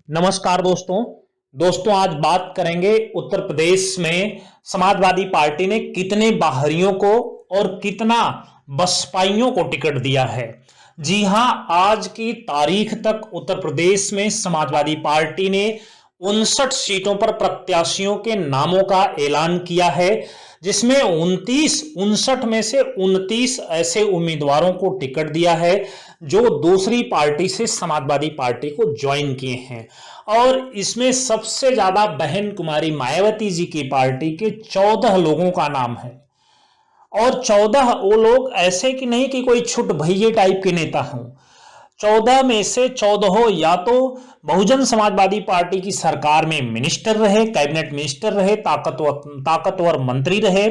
नमस्कार दोस्तों आज बात करेंगे उत्तर प्रदेश में समाजवादी पार्टी ने कितने बाहरियों को और कितना बसपाइयों को टिकट दिया है। जी हां, आज की तारीख तक उत्तर प्रदेश में समाजवादी पार्टी ने 59 सीटों पर प्रत्याशियों के नामों का ऐलान किया है, जिसमें 59 में से 29 ऐसे उम्मीदवारों को टिकट दिया है जो दूसरी पार्टी से समाजवादी पार्टी को ज्वाइन किए हैं। और इसमें सबसे ज्यादा बहन कुमारी मायावती जी की पार्टी के 14 लोगों का नाम है। और 14 वो लोग ऐसे कि नहीं कि कोई छुट भैये टाइप के नेता हों। 14 में से 14 या तो बहुजन समाजवादी पार्टी की सरकार में मिनिस्टर रहे, कैबिनेट मिनिस्टर रहे, ताकतवर मंत्री रहे,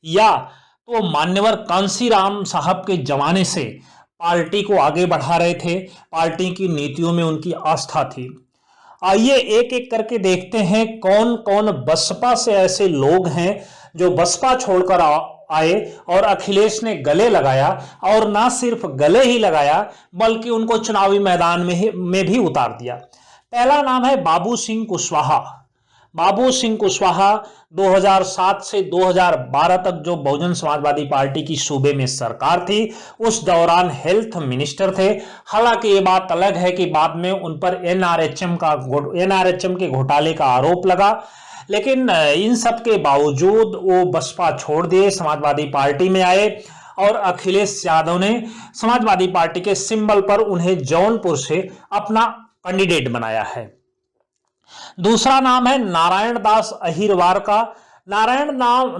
या तो मान्यवर कांशीराम साहब के जमाने से पार्टी को आगे बढ़ा रहे थे, पार्टी की नीतियों में उनकी आस्था थी। आइए एक एक करके देखते हैं कौन कौन बसपा से ऐसे लोग हैं जो बसपा छोड़कर आए और अखिलेश ने गले लगाया, और ना सिर्फ गले ही लगाया बल्कि उनको चुनावी मैदान में भी उतार दिया। पहला नाम है बाबू सिंह कुशवाहा। बाबू सिंह कुशवाहा 2007 से 2012 तक जो बहुजन समाजवादी पार्टी की सूबे में सरकार थी, उस दौरान हेल्थ मिनिस्टर थे। हालांकि ये बात अलग है कि बाद में उन पर एनआरएचएम के घोटाले का आरोप लगा, लेकिन इन सब के बावजूद वो बसपा छोड़ दिए, समाजवादी पार्टी में आए, और अखिलेश यादव ने समाजवादी पार्टी के सिंबल पर उन्हें जौनपुर से अपना कैंडिडेट बनाया है। दूसरा नाम है नारायण दास अहिरवार का। नारायण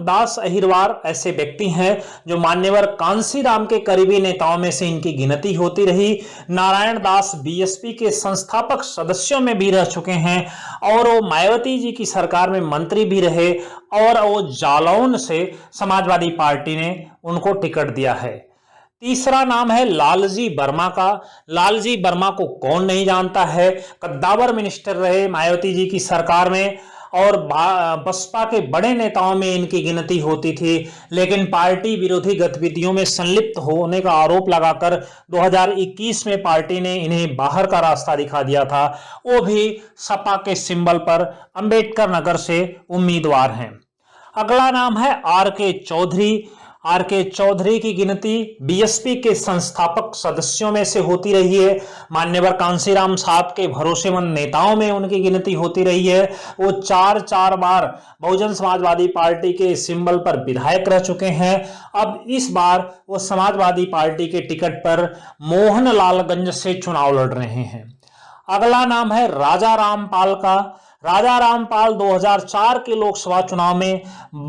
दास अहिरवार ऐसे व्यक्ति हैं जो मान्यवर कांशीराम के करीबी नेताओं में से इनकी गिनती होती रही। नारायण दास बीएसपी के संस्थापक सदस्यों में भी रह चुके हैं, और वो मायावती जी की सरकार में मंत्री भी रहे, और वो जालौन से समाजवादी पार्टी ने उनको टिकट दिया है। तीसरा नाम है लालजी वर्मा का। लालजी वर्मा को कौन नहीं जानता है, कद्दावर मिनिस्टर रहे मायावती जी की सरकार में, और बसपा के बड़े नेताओं में इनकी गिनती होती थी, लेकिन पार्टी विरोधी गतिविधियों में संलिप्त होने का आरोप लगाकर 2021 में पार्टी ने इन्हें बाहर का रास्ता दिखा दिया था। वो भी सपा के सिंबल पर अंबेडकर नगर से उम्मीदवार हैं। अगला नाम है आर के चौधरी। आर के चौधरी की गिनती बीएसपी के संस्थापक सदस्यों में से होती रही है। मान्यवर कांशीराम साहब के भरोसेमंद नेताओं में उनकी गिनती होती रही है। वो चार बार बहुजन समाजवादी पार्टी के सिंबल पर विधायक रह चुके हैं। अब इस बार वो समाजवादी पार्टी के टिकट पर मोहनलालगंज से चुनाव लड़ रहे हैं। अगला नाम है राजा रामपाल का। राजा रामपाल 2004 के लोकसभा चुनाव में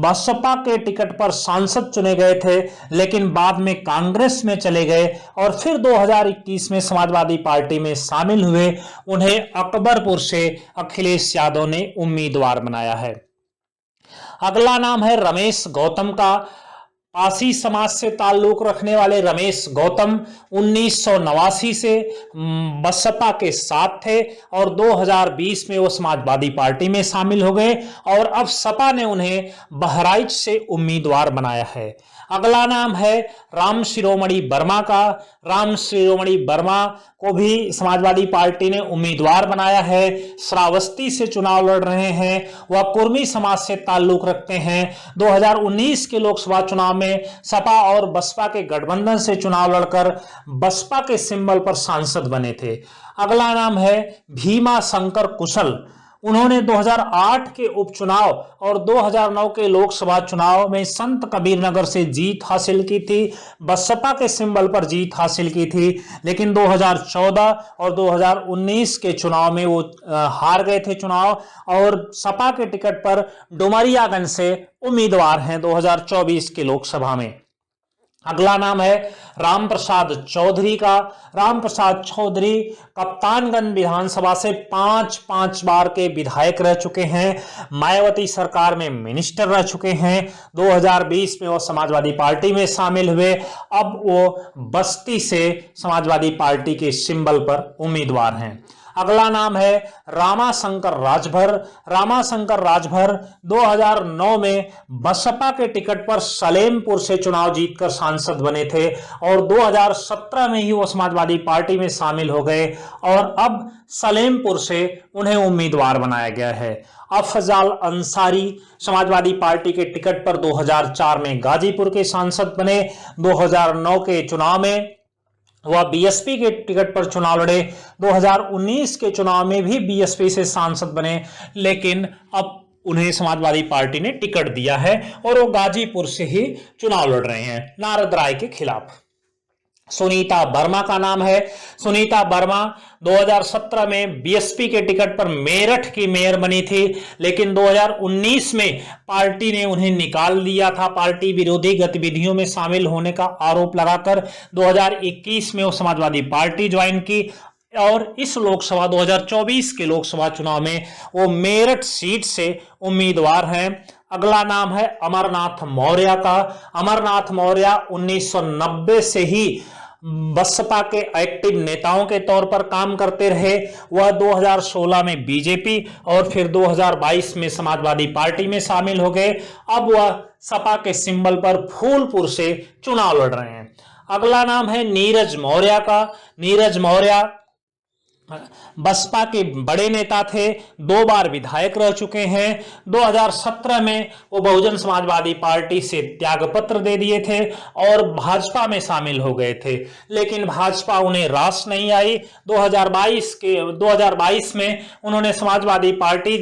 बसपा के टिकट पर सांसद चुने गए थे, लेकिन बाद में कांग्रेस में चले गए और फिर 2021 में समाजवादी पार्टी में शामिल हुए। उन्हें अकबरपुर से अखिलेश यादव ने उम्मीदवार बनाया है। अगला नाम है रमेश गौतम का। पासी समाज से ताल्लुक रखने वाले रमेश गौतम 1989 से बसपा के साथ थे, और 2020 में वो समाजवादी पार्टी में शामिल हो गए, और अब सपा ने उन्हें बहराइच से उम्मीदवार बनाया है। अगला नाम है राम शिरोमणि वर्मा का। राम शिरोमणि वर्मा को भी समाजवादी पार्टी ने उम्मीदवार बनाया है। श्रावस्ती से चुनाव लड़ रहे हैं। वह कुर्मी समाज से ताल्लुक रखते हैं। 2019 के लोकसभा चुनाव में सपा और बसपा के गठबंधन से चुनाव लड़कर बसपा के सिंबल पर सांसद बने थे। अगला नाम है भीमा शंकर कुशल। उन्होंने 2008 के उपचुनाव और 2009 के लोकसभा चुनाव में संत कबीर नगर से जीत हासिल की थी, बसपा के सिंबल पर जीत हासिल की थी, लेकिन 2014 और 2019 के चुनाव में वो हार गए थे चुनाव, और सपा के टिकट पर डुमरियागंज से उम्मीदवार हैं 2024 के लोकसभा में। अगला नाम है रामप्रसाद चौधरी का। रामप्रसाद चौधरी कप्तानगंज विधानसभा से पांच बार के विधायक रह चुके हैं। मायावती सरकार में मिनिस्टर रह चुके हैं। 2020 में वो समाजवादी पार्टी में शामिल हुए। अब वो बस्ती से समाजवादी पार्टी के सिंबल पर उम्मीदवार हैं। अगला नाम है रामाशंकर राजभर। रामाशंकर राजभर 2009 में बसपा के टिकट पर सलेमपुर से चुनाव जीतकर सांसद बने थे और 2017 में ही वो समाजवादी पार्टी में शामिल हो गए और अब सलेमपुर से उन्हें उम्मीदवार बनाया गया है। अफजल अंसारी समाजवादी पार्टी के टिकट पर 2004 में गाजीपुर के सांसद बने। 2009 के चुनाव में वह बीएसपी के टिकट पर चुनाव लड़े। 2019 के चुनाव में भी बीएसपी से सांसद बने, लेकिन अब उन्हें समाजवादी पार्टी ने टिकट दिया है और वो गाजीपुर से ही चुनाव लड़ रहे हैं नारद राय के खिलाफ। सुनीता वर्मा का नाम है। सुनीता वर्मा 2017 में बीएसपी के टिकट पर मेरठ की मेयर बनी थी, लेकिन 2019 में पार्टी ने उन्हें निकाल दिया था पार्टी विरोधी गतिविधियों में शामिल होने का आरोप लगाकर। 2021 में वो समाजवादी पार्टी ज्वाइन की और इस लोकसभा 2024 के लोकसभा चुनाव में वो मेरठ सीट से उम्मीदवार हैं। अगला नाम है अमरनाथ मौर्य का। अमरनाथ मौर्य 1990 से ही बसपा के एक्टिव नेताओं के तौर पर काम करते रहे। वह 2016 में बीजेपी और फिर 2022 में समाजवादी पार्टी में शामिल हो गए। अब वह सपा के सिंबल पर फूलपुर से चुनाव लड़ रहे हैं। अगला नाम है नीरज मौर्य का। नीरज मौर्य बसपा के बड़े नेता थे, 2 बार विधायक रह चुके हैं। 2017 में वो बहुजन समाजवादी पार्टी से त्यागपत्र दे दिए थे और भाजपा में शामिल हो गए थे, लेकिन भाजपा उन्हें रास नहीं आई। 2022 में उन्होंने समाजवादी पार्टी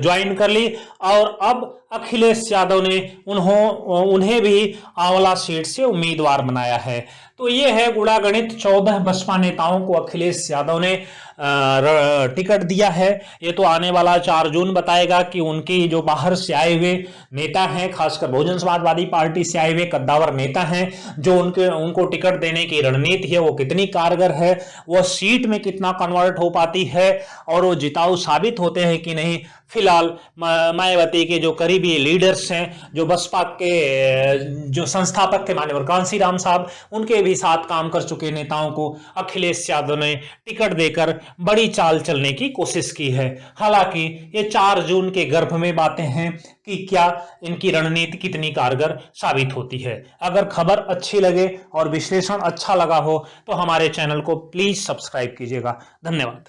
ज्वाइन कर ली और अब अखिलेश यादव ने उन्हें भी आंवला सीट से उम्मीदवार बनाया है। तो ये है गुणागणित। 14 बसपा नेताओं को अखिलेश यादव ने टिकट दिया है। ये तो आने वाला 4 जून बताएगा कि उनकी जो बाहर से आए हुए नेता हैं, खासकर बहुजन समाजवादी पार्टी से आए हुए कद्दावर नेता हैं, जो उनको टिकट देने की रणनीति है वो कितनी कारगर है, वो सीट में कितना कन्वर्ट हो पाती है और वो जिताऊ साबित होते हैं कि नहीं। फिलहाल मायावती के जो करीबी लीडर्स हैं, जो बसपा के जो संस्थापक थे माननीय कांशीराम साहब, उनके भी साथ काम कर चुके नेताओं को अखिलेश यादव ने टिकट देकर बड़ी चाल चलने की कोशिश की है। हालांकि ये 4 जून के गर्भ में बातें हैं कि क्या इनकी रणनीति कितनी कारगर साबित होती है। अगर खबर अच्छी लगे और विश्लेषण अच्छा लगा हो तो हमारे चैनल को प्लीज सब्सक्राइब कीजिएगा। धन्यवाद।